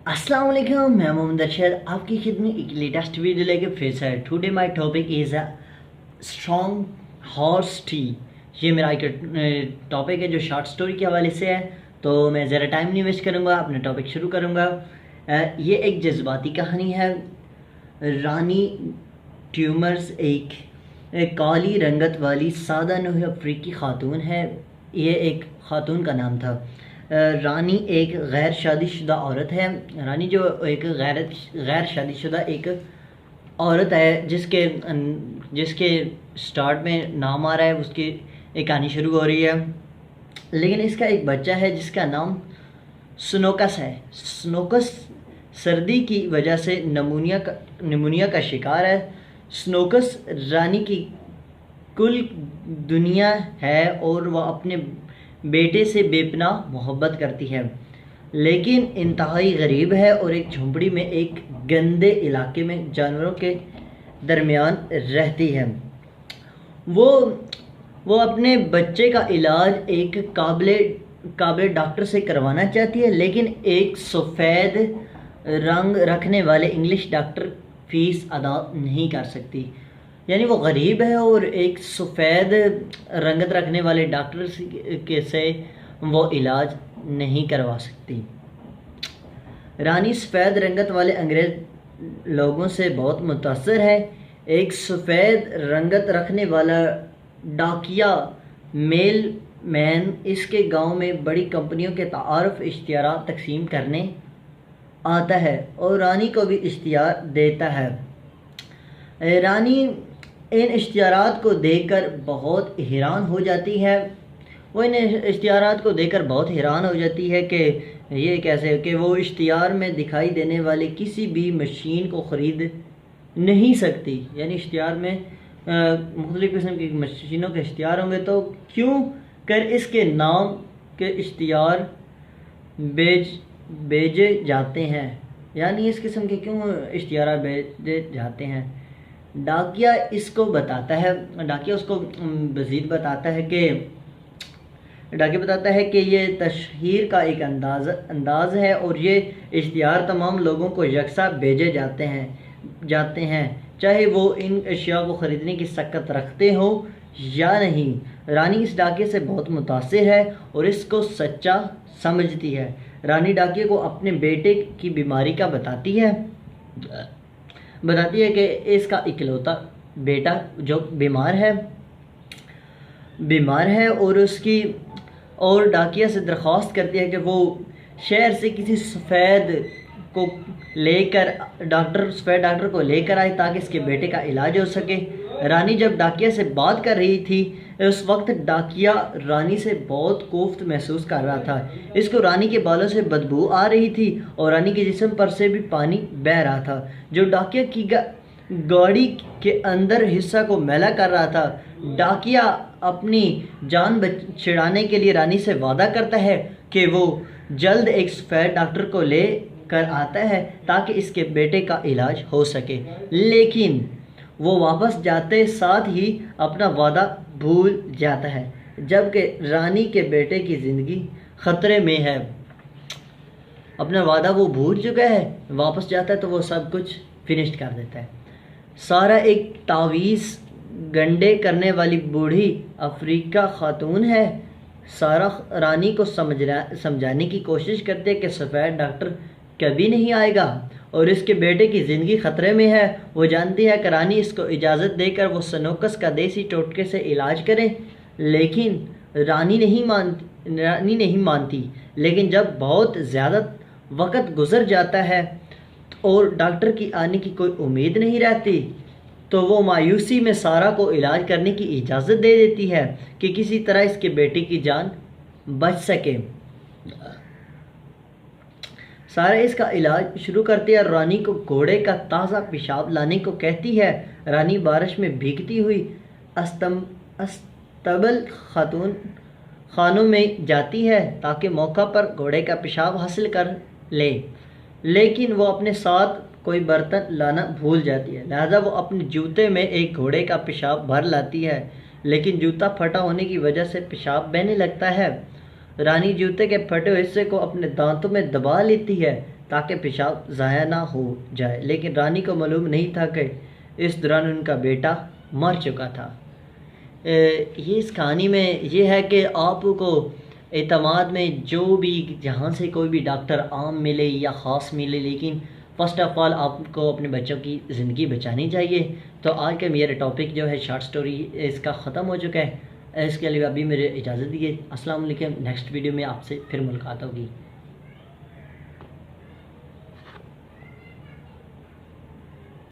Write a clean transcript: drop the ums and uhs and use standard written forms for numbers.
अस्सलाम वालेकुम, मैं मोहम्मद अरशद आपकी खिदमत एक लेटेस्ट वीडियो लेके फिर से। Today my topic is a strong horse T. ये मेरा एक टॉपिक है जो शॉर्ट स्टोरी के हवाले से है, तो मैं ज़रा टाइम नहीं वेस्ट करूँगा, अपना टॉपिक शुरू करूँगा। ये एक जज्बाती कहानी है। रानी ट्यूमर्स एक काली रंगत वाली सादा नूह अफ्रीकी खातून है। ये एक खातून का नाम था। रानी एक गैर शादीशुदा औरत है। रानी जो एक गैर शादीशुदा एक औरत है जिसके जिसके स्टार्ट में नाम आ रहा है, उसकी एक कहानी शुरू हो रही है। लेकिन इसका एक बच्चा है जिसका नाम स्नोकस है। स्नोकस सर्दी की वजह से निमोनिया का शिकार है। स्नोकस रानी की कुल दुनिया है और वह अपने बेटे से बेपनाह मोहब्बत करती है, लेकिन इंतहाई गरीब है और एक झोंपड़ी में एक गंदे इलाके में जानवरों के दरमियान रहती है। वो अपने बच्चे का इलाज एक काबिल डॉक्टर से करवाना चाहती है, लेकिन एक सफ़ेद रंग रखने वाले इंग्लिश डॉक्टर फीस अदा नहीं कर सकती। यानी वो गरीब है और एक सफ़ेद रंगत रखने वाले डॉक्टर के से वो इलाज नहीं करवा सकती। रानी सफ़ेद रंगत वाले अंग्रेज़ लोगों से बहुत मुतासर है। एक सफ़ेद रंगत रखने वाला डाकिया मेल मैन इसके गांव में बड़ी कंपनियों के तारुफ इश्तिहार तकसीम करने आता है और रानी को भी इश्तिहार देता है। रानी इन इश्तिहारात को देखकर बहुत हैरान हो जाती है। वो इन इश्तिहारात को देखकर बहुत हैरान हो जाती है कि ये कैसे कि वो इश्तिहार में दिखाई देने वाले किसी भी मशीन को ख़रीद नहीं सकती। यानी इश्तिहार में मुख्तलिफ़ किस्म की मशीनों के इश्तिहार होंगे, तो क्यों कर इसके नाम के इश्तिहार भेजे जाते हैं, यानी इस किस्म के क्यों इश्तिहार भेजे जाते हैं। डाकिया इसको बताता है, डाकिया उसको मज़ीद बताता है कि ये तशहीर का एक अंदाज़ है और ये इश्तिहार तमाम लोगों को यकसा भेजे जाते हैं चाहे वो इन अशिया को ख़रीदने की सकत रखते हो या नहीं। रानी इस डाकिये से बहुत मुतासिर है और इसको सच्चा समझती है। रानी डाकिये को अपने बेटे की बीमारी का बताती है कि इसका इकलौता बेटा जो बीमार है और डाकिया से दरख्वास्त करती है कि वो शहर से किसी सफ़ेद डॉक्टर को लेकर आए ताकि इसके बेटे का इलाज हो सके। रानी जब डाकिया से बात कर रही थी, उस वक्त डाकिया रानी से बहुत कोफ्त महसूस कर रहा था। इसको रानी के बालों से बदबू आ रही थी और रानी के जिस्म पर से भी पानी बह रहा था जो डाकिया की गाड़ी के अंदर हिस्सा को मैला कर रहा था। डाकिया अपनी जान छुड़ाने के लिए रानी से वादा करता है कि वो जल्द एक सफ़ेद डॉक्टर को ले कर आता है ताकि इसके बेटे का इलाज हो सके, लेकिन वो वापस जाते साथ ही अपना वादा भूल जाता है, जबकि रानी के बेटे की ज़िंदगी ख़तरे में है। अपना वादा वो भूल चुका है, वापस जाता है तो वो सब कुछ फिनिश कर देता है। सारा एक तावीज़ गंडे करने वाली बूढ़ी अफ्रीका खातून है। सारा रानी को समझाने की कोशिश करते कि सफ़ेद डॉक्टर कभी नहीं आएगा और इसके बेटे की ज़िंदगी ख़तरे में है। वो जानती है कि रानी इसको इजाज़त देकर वो स्नोकस का देसी टोटके से इलाज करे, लेकिन रानी नहीं मानती। लेकिन जब बहुत ज़्यादा वक्त गुज़र जाता है और डॉक्टर की आने की कोई उम्मीद नहीं रहती, तो वो मायूसी में सारा को इलाज करने की इजाज़त दे देती है कि किसी तरह इसके बेटे की जान बच सके। सारा इसका इलाज शुरू करती है और रानी को घोड़े का ताज़ा पेशाब लाने को कहती है। रानी बारिश में भीगती हुई अस्तबल खानों में जाती है ताकि मौका पर घोड़े का पेशाब हासिल कर ले, लेकिन वो अपने साथ कोई बर्तन लाना भूल जाती है। लिहाजा वो अपने जूते में एक घोड़े का पेशाब भर लाती है, लेकिन जूता फटा होने की वजह से पेशाब बहने लगता है। रानी जूते के फटे हुए हिस्से को अपने दांतों में दबा लेती है ताकि पेशाब ज़ाया ना हो जाए, लेकिन रानी को मालूम नहीं था कि इस दौरान उनका बेटा मर चुका था। ये इस कहानी में ये है कि आपको एतमाद में जो भी जहाँ से कोई भी डॉक्टर आम मिले या ख़ास मिले, लेकिन फ़र्स्ट ऑफ़ ऑल आपको अपने बच्चों की ज़िंदगी बचानी चाहिए। तो आज का मेरा टॉपिक जो है शॉर्ट स्टोरी इसका ख़त्म हो चुका है। इसके लिए अभी मेरे इजाज़त दीजिए। अस्सलाम वालेकुम। नेक्स्ट वीडियो में आपसे फिर मुलाकात होगी।